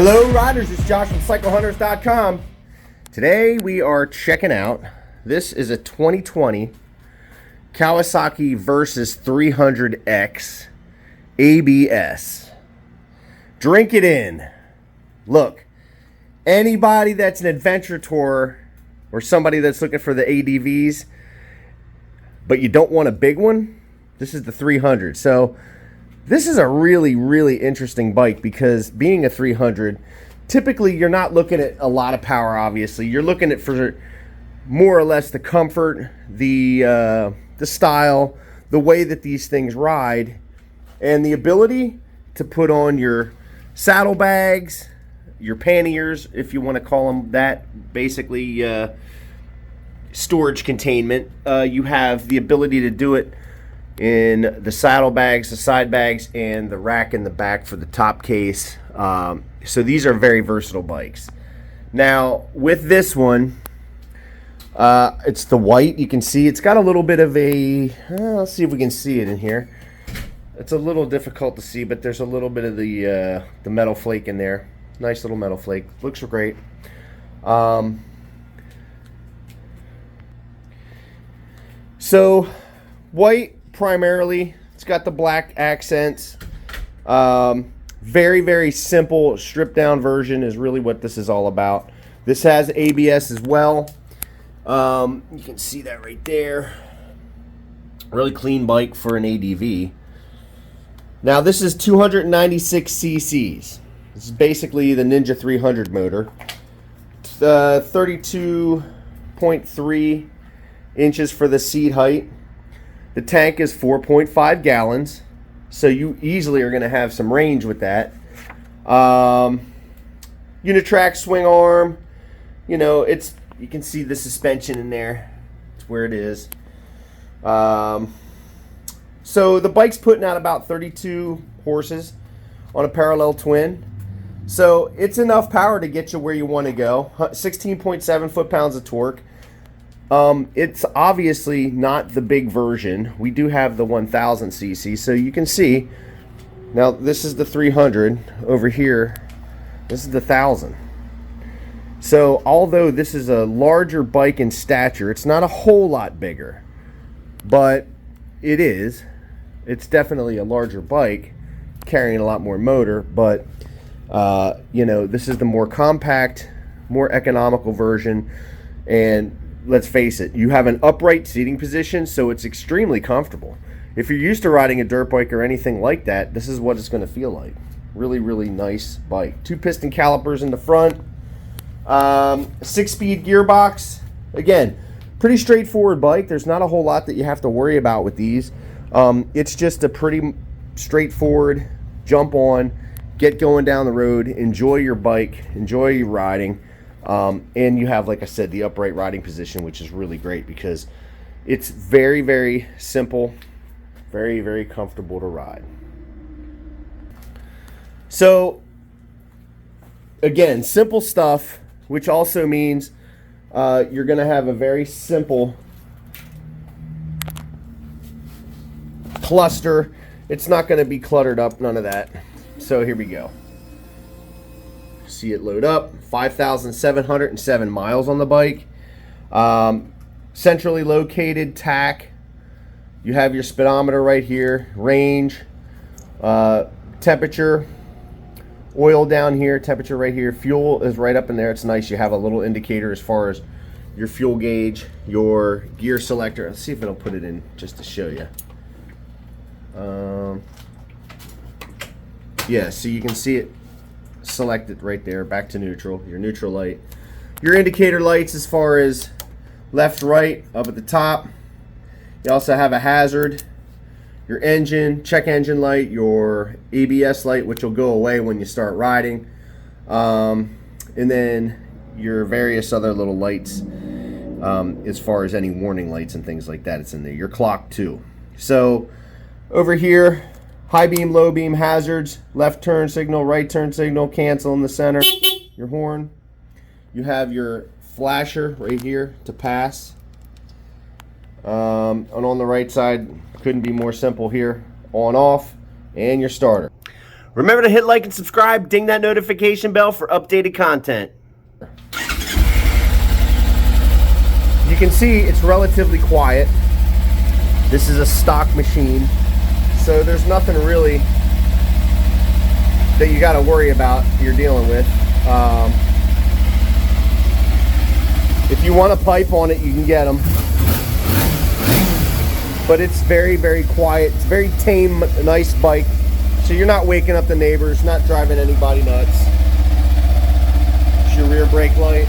Hello riders, it's Josh from CycleHunters.com. Today we are checking out, this is a 2020 Kawasaki Versys 300X ABS. Drink it in. Look, anybody that's an adventure tourer or somebody that's looking for the ADVs, but you don't want a big one, this is the 300. So this is a really interesting bike because being a 300, typically you're not looking at a lot of power, obviously. You're looking at for more or less the comfort, the style, the way that these things ride, and the ability to put on your saddlebags, your panniers, if you want to call them that, basically storage containment. You have the ability to do it in the saddlebags, the side bags, and the rack in the back for the top case. So these are very versatile bikes. Now with this one, it's the white. You can see it's got a little bit of a, let's see if we can see it in here. It's a little difficult to see, but there's a little bit of the metal flake in there. Nice little metal flake. Looks great. So white primarily. It's got the black accents. Very simple stripped down version is really what this is all about. This has ABS as well. You can see that right there. Really clean bike for an ADV. Now this is 296 cc's. This is basically the Ninja 300 motor. 32.3 inches for the seat height. The tank is 4.5 gallons, so you easily are going to have some range with that. Unitrack swing arm, you know, you can see the suspension in there. It's where it is. So the bike's putting out about 32 horses on a parallel twin. So it's enough power to get you where you want to go. 16.7 foot-pounds of torque. It's obviously not the big version. We do have the 1000 cc, so you can see. Now this is the 300 over here. This is the 1000. So although this is a larger bike in stature, it's not a whole lot bigger, but it is. It's definitely a larger bike, carrying a lot more motor, but you know, this is the more compact, more economical version. And let's face it, you have an upright seating position, so it's extremely comfortable. If you're used to riding a dirt bike or anything like that, this is what it's going to feel like. Really nice bike. 2 piston calipers in the front. 6-speed gearbox. Again, pretty straightforward bike. There's not a whole lot that you have to worry about with these. It's just a pretty straightforward jump on, get going down the road, enjoy your bike, enjoy your riding. And you have, like I said, the upright riding position, which is really great because it's very simple, very comfortable to ride. So again, simple stuff, which also means you're going to have a very simple cluster. It's not going to be cluttered up, none of that. So here we go. See it load up. 5,707 miles on the bike. Centrally located tack. You have your speedometer right here. Range, temperature, oil down here, temperature right here. Fuel is right up in there. It's nice. You have a little indicator as far as your fuel gauge, your gear selector. Let's see if it'll put it in just to show you. Yeah, so you can see it selected right there, back to neutral, your neutral light. Your indicator lights as far as left, right, up at the top. You also have a hazard, your engine, check engine light, your ABS light, which will go away when you start riding. And then your various other little lights, as far as any warning lights and things like that, it's in there. Your clock too. So over here, high beam, low beam, hazards, left turn signal, right turn signal, cancel in the center, your horn. You have your flasher right here to pass. And on the right side, couldn't be more simple here, on off, and your starter. Remember to hit like and subscribe, ding that notification bell for updated content. You can see it's relatively quiet. This is a stock machine, so there's nothing really that you got to worry about you're dealing with. If you want a pipe on it, you can get them. But it's very, very quiet. It's a very tame, nice bike. So you're not waking up the neighbors, not driving anybody nuts. It's your rear brake light.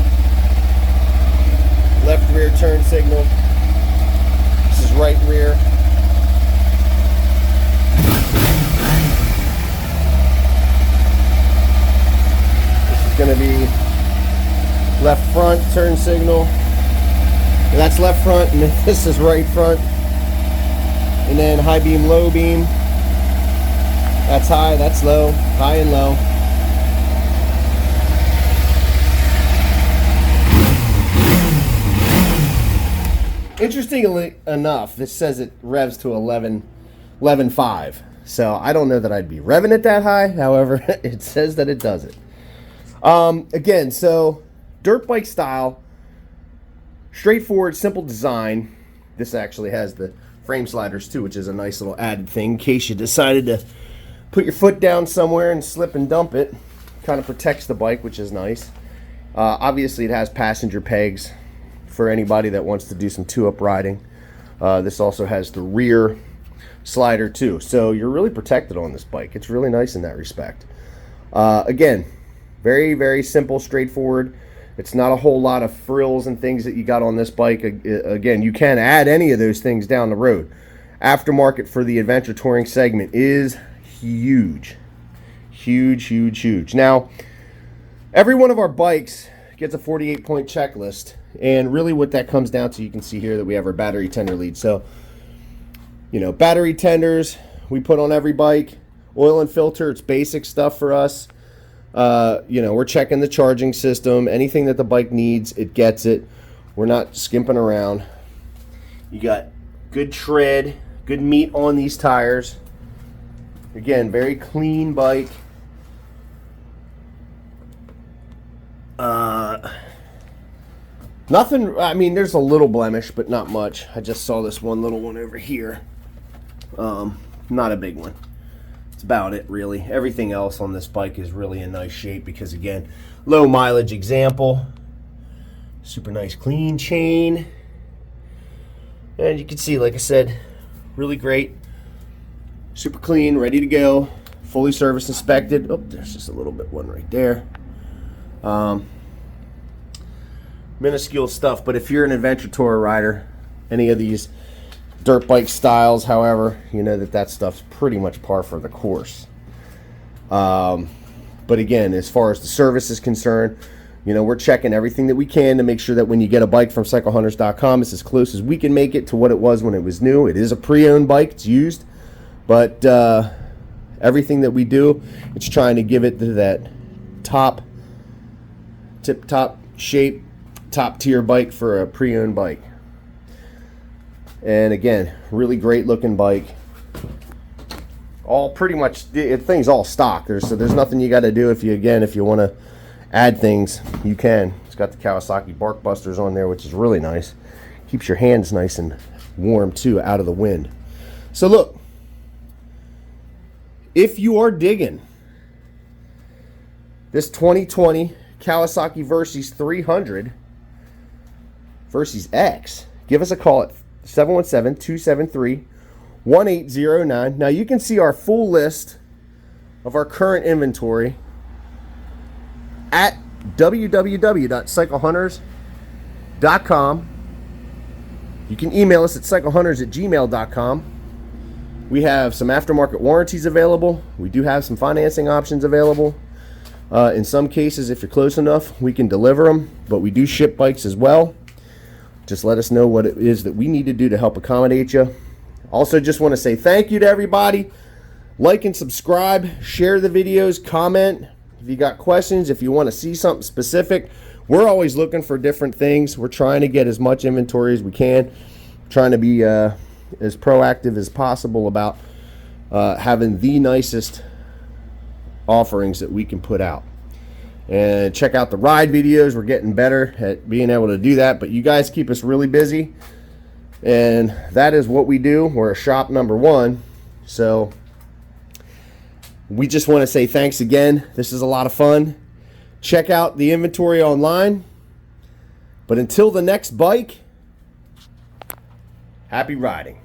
Left rear turn signal. This is right rear. This is going to be left front turn signal. And that's left front, and this is right front. And then high beam, low beam. That's high, that's low, high and low. Interestingly enough, this says it revs to 11.5. So I don't know that I'd be revving it that high. However, it says that it does it. Again, so dirt bike style, straightforward, simple design. This actually has the frame sliders too, which is a nice little added thing in case you decided to put your foot down somewhere and slip and dump it. Kind of protects the bike, which is nice. Obviously, it has passenger pegs for anybody that wants to do some two-up riding. This also has the rear slider too, so you're really protected on this bike. It's really nice in that respect. Again, very, very simple, straightforward. It's not a whole lot of frills and things that you got on this bike. Again, you can add any of those things down the road. Aftermarket for the adventure touring segment is huge. Huge, huge, huge. Now, every one of our bikes gets a 48-point checklist. And really what that comes down to, you can see here that we have our battery tender lead. So, you know, battery tenders we put on every bike. Oil and filter, it's basic stuff for us. You know, we're checking the charging system. Anything that the bike needs, it gets it. We're not skimping around. You got good tread, good meat on these tires. Again, very clean bike. Nothing, I mean, there's a little blemish, but not much. I just saw this one little one over here. Not a big one. That's about it, really. Everything else on this bike is really in nice shape because, again, low mileage example. Super nice clean chain. And you can see, like I said, really great. Super clean, ready to go. Fully service inspected. Oh, there's just a little bit one right there. Minuscule stuff, but if you're an adventure tour rider, any of these dirt bike styles, however, you know that stuff's pretty much par for the course. But again, as far as the service is concerned, you know, we're checking everything that we can to make sure that when you get a bike from CycleHunters.com, it's as close as we can make it to what it was when it was new. It is a pre-owned bike, it's used, but everything that we do, it's trying to give it that tip-top shape, top tier bike for a pre-owned bike. And again, really great looking bike. All pretty much, things all stock. So there's nothing you got to do if you want to add things, you can. It's got the Kawasaki bark busters on there, which is really nice. Keeps your hands nice and warm too, out of the wind. So look, if you are digging this 2020 Kawasaki Versys 300 Versys X, give us a call at 717-273-1809. Now you can see our full list of our current inventory at www.cyclehunters.com. You can email us at cyclehunters@gmail.com. We have some aftermarket warranties available. We do have some financing options available. In some cases, if you're close enough, we can deliver them, but we do ship bikes as well. Just let us know what it is that we need to do to help accommodate you. Also, just want to say thank you to everybody. Like and subscribe, share the videos, comment. If you got questions, if you want to see something specific, we're always looking for different things. We're trying to get as much inventory as we can, trying to be as proactive as possible about having the nicest offerings that we can put out. And check out the ride videos. We're getting better at being able to do that, but you guys keep us really busy, and that is what we do. We're a shop number one. So we just want to say thanks again. This is a lot of fun. Check out the inventory online. But until the next bike, happy riding.